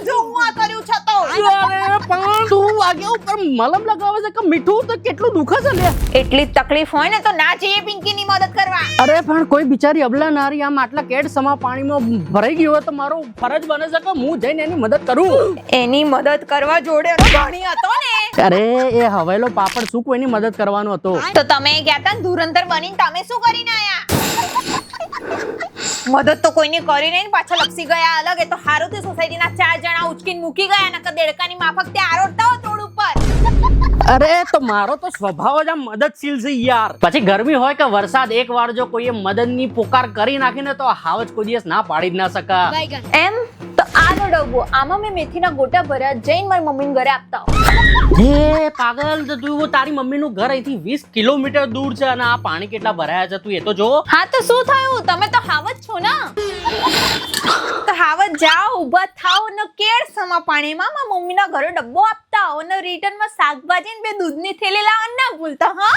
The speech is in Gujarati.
જો હું આ કર્યું છે તો અરે પણ તું વાગ્યા ઉપર મલમ લગાવે છે કે મીઠું તો કેટલું દુખે છે લે. એટલી તકલીફ હોય ને તો ના જઈએ પિંકીની મદદ કરવા. અરે પણ કોઈ બિચારી અબલા નારી આમ આટલા કેડ સમા પાણીમાં ભરાઈ ગઈ હોય તો મારો ફરજ બને છે કે હું જઈને એની મદદ કરું. એની મદદ કરવા જોડે ઘણી હતો ને. અરે એ હવેલો પાપડ શું કોઈની મદદ કરવાનો હતો. તો તમે ગયા હતા ને ધુરંધર બનીને તમે શું કરીને આયા? મદદ તો કોઈને કરી નહીં, પાછા લપસી ગયા અલગ. એ તો હારું તે સોસાયટીના 4 જણા ઉચકીને મૂકી ગયા, નકર દેડકાની માફક તે આરોટતા હો રોડ ઉપર. અરે તો મારો તો સ્વભાવ જ આમ મદદશીલ છે યાર. પછી ગરમી હોય કે વરસાદ, એક વાર જો કોઈએ મદદની પોકાર કરી નાખીને તો હાવ જ કોઈ દિવસ ના પાડી જ ના શકા. એમ તો આનો ડબ્બો, આમાં મેં મેથીના ગોટા ભર્યા, જઈને મારી મમ્મીને ઘરે આપતા હો. હે પાગલ, તો તું તારી મમ્મીનું ઘર અહીંથી 20 કિલોમીટર દૂર છે અને આ પાણી કેટલા ભરાયા છે તું એ તો જો. હા તો શું થયું? તમે તો હાવજ છો ને. તો હાવજ જાઓ, ઊભા થાઓ ને કેડ સમા પાણીમાં મારા મમ્મીના ઘરે ડબ્બો આપતા હો ને રિટર્નમાં શાકભાજી ને 2 દૂધની થેલી લાવવા ના ભૂલતા. હા